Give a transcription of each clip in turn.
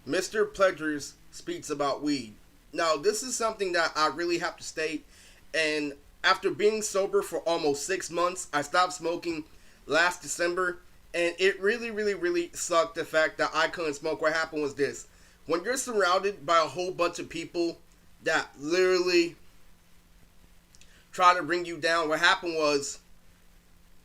Mr. Pledger speaks about weed. Now, this is something that I really have to state. And after being sober for almost 6 months, I stopped smoking last December. And it really, really, really sucked the fact that I couldn't smoke. What happened was this. When you're surrounded by a whole bunch of people that literally try to bring you down, what happened was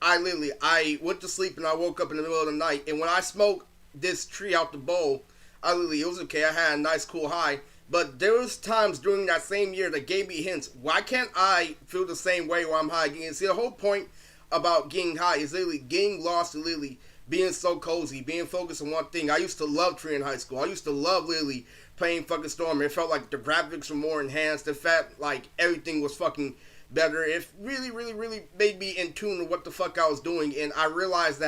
I went to sleep and I woke up in the middle of the night. And when I smoked this tree out the bowl, it was okay. I had a nice cool high. But there was times during that same year that gave me hints. Why can't I feel the same way while I'm high again? See, the whole point about getting high is literally getting lost and literally being so cozy, being focused on one thing. I used to love Tree in high school. I used to love literally playing fucking Storm. It felt like the graphics were more enhanced. It felt like everything was fucking better. It really, really, really made me in tune with what the fuck I was doing. And I realized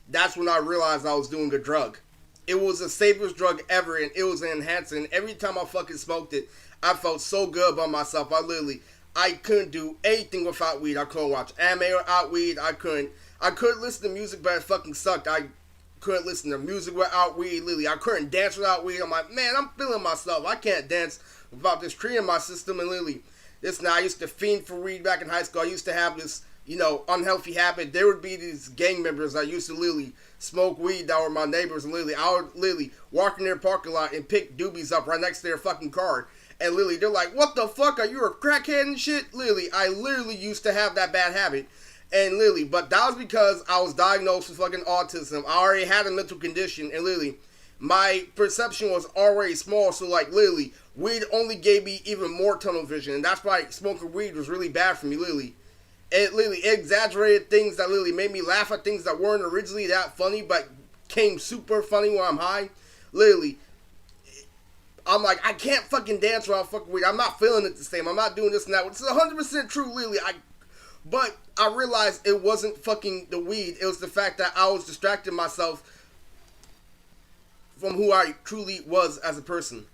that's when I realized I was doing a drug. It was the safest drug ever, and it was an enhancer. And every time I fucking smoked it, I felt so good about myself. I couldn't do anything without weed. I couldn't watch anime without weed. I couldn't listen to music, but it fucking sucked. I couldn't listen to music without weed. Literally, I couldn't dance without weed. I'm like, man, I'm feeling myself. I can't dance without this tree in my system. And literally, I used to fiend for weed back in high school. I used to have this, unhealthy habit. There would be these gang members I used to literally smoke weed that were my neighbors, and literally, I would literally walk in their parking lot and pick doobies up right next to their fucking car. And literally, they're like, what the fuck? Are you a crackhead and shit? Literally, I literally used to have that bad habit. And literally, but that was because I was diagnosed with fucking autism. I already had a mental condition, and literally, my perception was already small. So like, literally, weed only gave me even more tunnel vision. And that's why smoking weed was really bad for me, literally. It literally exaggerated things that literally made me laugh at things that weren't originally that funny, but came super funny when I'm high. Literally, I'm like, I can't fucking dance without fucking weed. I'm not feeling it the same. I'm not doing this and that. It's 100% true, literally. But I realized it wasn't fucking the weed. It was the fact that I was distracting myself from who I truly was as a person.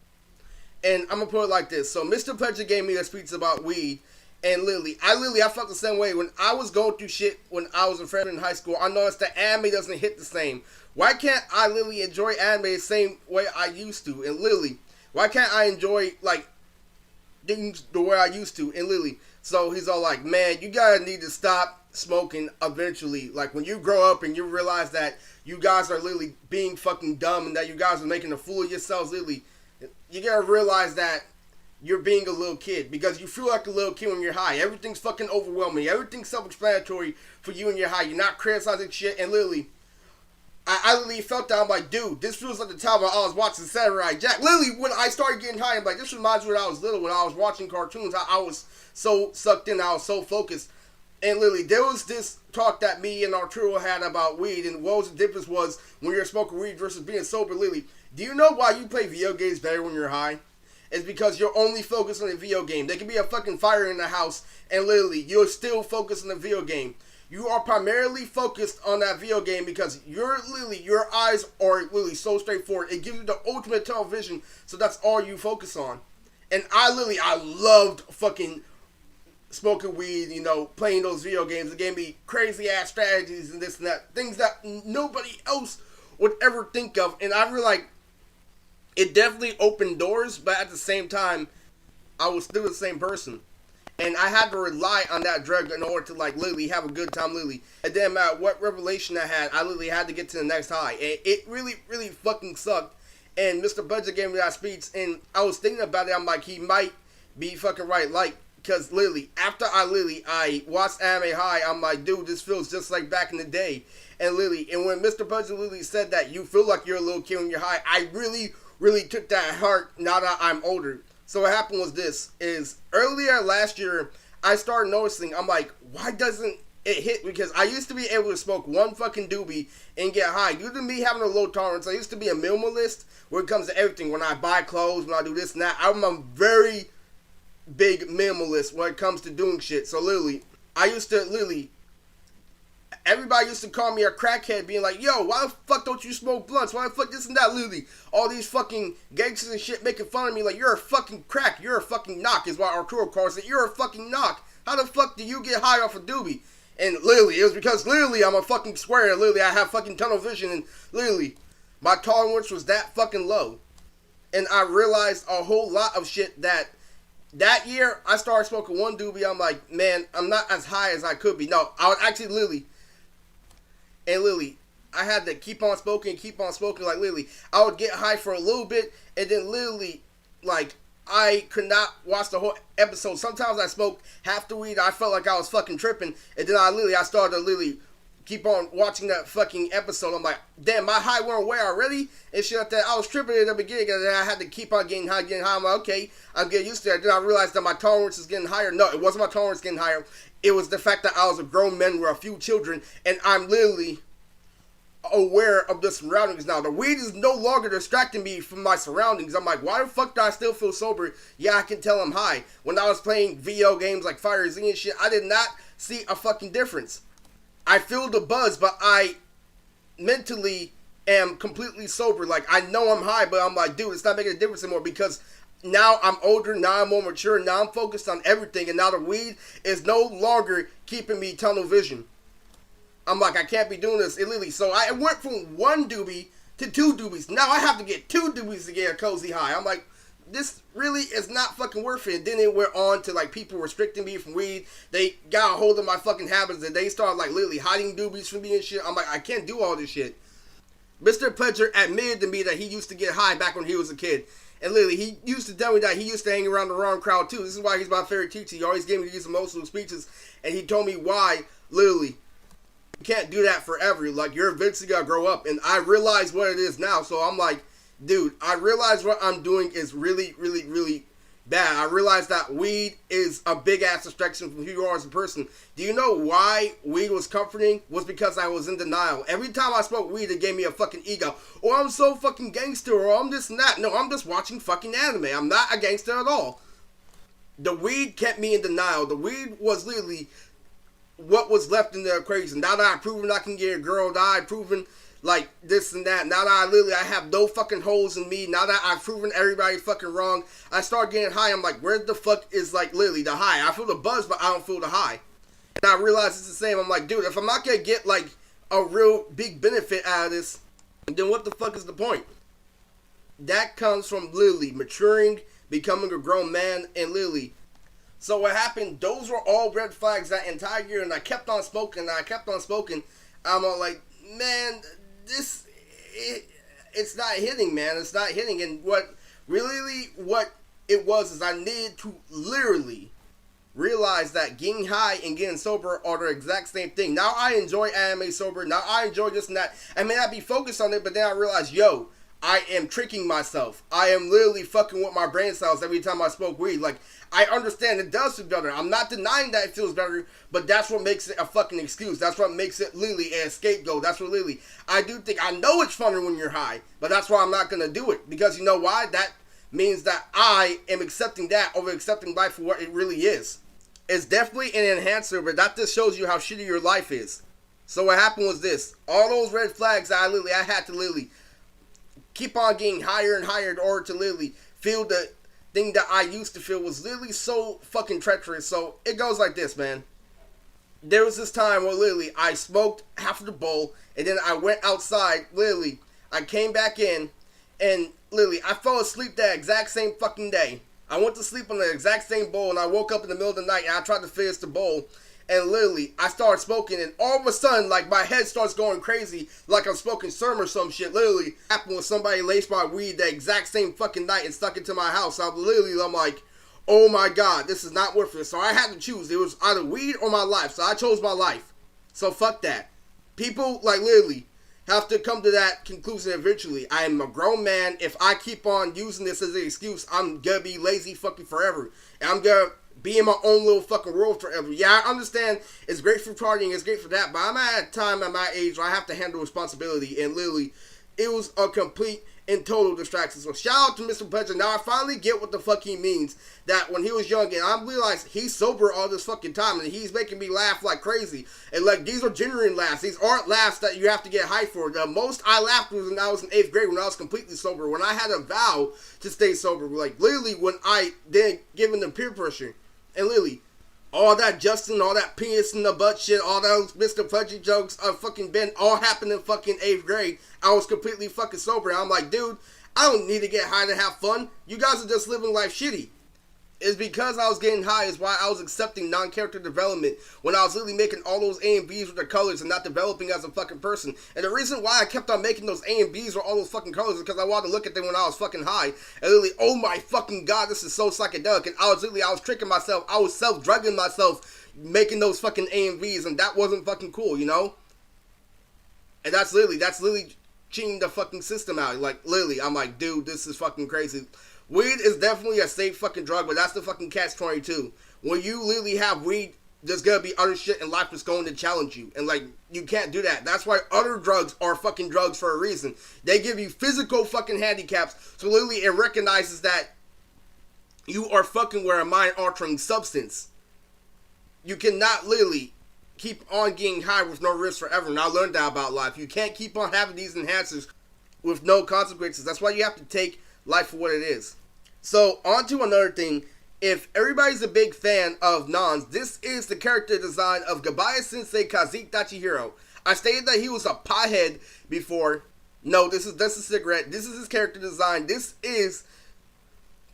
And I'm going to put it like this. So Mr. Pledger gave me a speech about weed. And I felt the same way. When I was going through shit when I was a freshman in high school, I noticed that anime doesn't hit the same. Why can't I literally enjoy anime the same way I used to? And literally, why can't I enjoy, like, things the way I used to? And literally, so he's all like, man, you gotta need to stop smoking eventually. Like, when you grow up and you realize that you guys are literally being fucking dumb and that you guys are making a fool of yourselves, literally, you gotta realize that you're being a little kid, because you feel like a little kid when you're high. Everything's fucking overwhelming. Everything's self-explanatory for you when you're high. You're not criticizing shit. And literally, I literally felt that. I'm like, dude, this feels like the time when I was watching Samurai Jack. Literally, when I started getting high, I'm like, this reminds me when I was little, when I was watching cartoons. I was so sucked in. I was so focused. And literally, there was this talk that me and Arturo had about weed, and what was the difference was when you're smoking weed versus being sober. Literally, do you know why you play video games better when you're high? It's because you're only focused on the video game. There can be a fucking fire in the house, and literally, you're still focused on the video game. You are primarily focused on that video game because your eyes are literally so straightforward. It gives you the ultimate television, so that's all you focus on. And I loved fucking smoking weed, playing those video games. It gave me crazy ass strategies and this and that, things that nobody else would ever think of. And I really it definitely opened doors, but at the same time, I was still the same person. And I had to rely on that drug in order to, literally have a good time, literally. And then, no matter what revelation I literally had to get to the next high. And it really, really fucking sucked. And Mr. Pledger gave me that speech, and I was thinking about it. I'm like, he might be fucking right. Because literally, after I watched Anime High, I'm like, dude, this feels just like back in the day. And when Mr. Pledger literally said that you feel like you're a little kid when you're high, I really took that at heart now that I'm older. So what happened was this, is earlier last year, I started noticing, I'm like, why doesn't it hit? Because I used to be able to smoke one fucking doobie and get high. Due to me having a low tolerance, I used to be a minimalist when it comes to everything. When I buy clothes, when I do this and that, I'm a very big minimalist when it comes to doing shit. So literally, everybody used to call me a crackhead, being like, yo, why the fuck don't you smoke blunts? Why the fuck this and that? Literally, all these fucking gangsters and shit making fun of me like, you're a fucking crack, you're a fucking knock, is what Arturo calls it. You're a fucking knock. How the fuck do you get high off a doobie? And literally, it was because literally I'm a fucking square, and literally I have fucking tunnel vision, and literally, my tolerance was that fucking low. And I realized a whole lot of shit that year I started smoking one doobie. I'm like, man, I'm not as high as I could be. No, I was actually literally, I had to keep on smoking, like literally. I would get high for a little bit, and then literally, like, I could not watch the whole episode. Sometimes I smoked half the weed, I felt like I was fucking tripping, and then I started to literally keep on watching that fucking episode. I'm like, damn, my high went away already, and shit like that. I was tripping in the beginning, and then I had to keep on getting high. I'm like, okay, I'm getting used to it. Then I realized that my tolerance is getting higher. No, it wasn't my tolerance getting higher. It was the fact that I was a grown man with a few children, and I'm literally aware of the surroundings now. The weed is no longer distracting me from my surroundings. I'm like, why the fuck do I still feel sober? Yeah, I can tell I'm high. When I was playing video games like Fire Z and shit, I did not see a fucking difference. I feel the buzz, but I mentally am completely sober. Like, I know I'm high, but I'm like, dude, it's not making a difference anymore because now I'm older, now I'm more mature, now I'm focused on everything, and now the weed is no longer keeping me tunnel vision. I'm like, I can't be doing this illegally. So I went from one doobie to two doobies. Now I have to get two doobies to get a cozy high. I'm like, this really is not fucking worth it. And then it went on to like people restricting me from weed. They got a hold of my fucking habits and they started like literally hiding doobies from me and shit. I'm like, I can't do all this shit. Mr.Pledger admitted to me that he used to get high back when he was a kid. And literally, he used to tell me that he used to hang around the wrong crowd too. This is why he's my favorite teacher. He always gave me these emotional speeches. And he told me why, literally, you can't do that forever. Like, you're eventually gonna grow up. And I realize what it is now. So I'm like, dude, I realize what I'm doing is really, really, really bad. I realize that weed is a big ass distraction from who you are as a person. Do you know why weed was comforting? Was because I was in denial. Every time I smoked weed, it gave me a fucking ego. Or I'm so fucking gangster, or I'm this and that. No, I'm just watching fucking anime. I'm not a gangster at all. The weed kept me in denial. The weed was literally what was left in the equation. Now that I've proven I can get a girl, now I've proven like this and that. Now that I have no fucking holes in me. Now that I've proven everybody fucking wrong. I start getting high. I'm like, where the fuck is like literally the high? I feel the buzz, but I don't feel the high. And I realize it's the same. I'm like, dude, if I'm not gonna get like a real big benefit out of this, then what the fuck is the point? That comes from literally maturing, becoming a grown man, and literally. So what happened, those were all red flags that entire year, and I kept on smoking, I'm all like, man, it's not hitting, man. It's not hitting. And what it was is I needed to literally realize that getting high and getting sober are the exact same thing. Now I enjoy anime sober. Now I enjoy this and that. I may not be focused on it, but then I realize, yo, I am tricking myself. I am literally fucking with my brain cells every time I smoke weed. Like, I understand it does feel better. I'm not denying that it feels better, but that's what makes it a fucking excuse. That's what makes it literally a scapegoat. That's what literally, I do think, I know it's funner when you're high, but that's why I'm not going to do it. Because you know why? That means that I am accepting that over accepting life for what it really is. It's definitely an enhancer, but that just shows you how shitty your life is. So what happened was this. All those red flags I had to literally keep on getting higher and higher in order to literally feel the thing that I used to feel was literally so fucking treacherous. So it goes like this, man. There was this time where literally I smoked half of the bowl and then I went outside. Literally, I came back in and literally I fell asleep that exact same fucking day. I went to sleep on the exact same bowl and I woke up in the middle of the night and I tried to finish the bowl. And literally, I started smoking, and all of a sudden, like, my head starts going crazy, like I'm smoking Serm or some shit. Literally, happened when somebody laced my weed the exact same fucking night and stuck it to my house. I'm like, oh my god, this is not worth it. So I had to choose. It was either weed or my life. So I chose my life. So fuck that. People, like, literally have to come to that conclusion eventually. I am a grown man. If I keep on using this as an excuse, I'm gonna be lazy fucking forever. And I'm gonna be in my own little fucking world forever. Yeah, I understand it's great for partying, it's great for that, but I'm at a time at my age where I have to handle responsibility, and literally, it was a complete and total distraction. So shout out to Mr.Pledger. Now I finally get what the fuck he means, that when he was young, and I realized he's sober all this fucking time, and he's making me laugh like crazy. And like, these are genuine laughs. These aren't laughs that you have to get high for. The most I laughed was when I was in 8th grade, when I was completely sober, when I had a vow to stay sober. Like, literally, when I didn't give in to peer pressure. And literally, all that Justin, all that penis in the butt shit, all those Mr.Pledger jokes fucking been all happened in fucking 8th grade. I was completely fucking sober. I'm like, dude, I don't need to get high to have fun. You guys are just living life shitty. It's because I was getting high is why I was accepting non-character development when I was literally making all those A and Bs with the colors and not developing as a fucking person. And the reason why I kept on making those A and Bs with all those fucking colors is because I wanted to look at them when I was fucking high and literally, oh my fucking god, this is so psychedelic. And I was tricking myself. I was self-drugging myself making those fucking A and Bs, and that wasn't fucking cool, you know? And that's literally cheating the fucking system out. Like, literally, I'm like, dude, this is fucking crazy. Weed is definitely a safe fucking drug, but that's the fucking catch-22. When you literally have weed, there's gonna be other shit in life that's going to challenge you. And, like, you can't do that. That's why other drugs are fucking drugs for a reason. They give you physical fucking handicaps, so literally it recognizes that you are fucking with a mind-altering substance. You cannot literally keep on getting high with no risk forever. And I learned that about life. You can't keep on having these enhancers with no consequences. That's why you have to take life for what it is. So, on to another thing. If everybody's a big fan of Nons, this is the character design of Gabaya Sensei Kazik Dachihiro. I stated that he was a pothead before. No, this is a cigarette. This is his character design. This is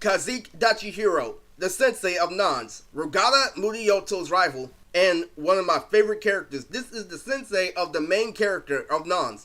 Kazik Dachihiro, the sensei of Nons, Rogata Murioto's rival, and one of my favorite characters. This is the sensei of the main character of Nons.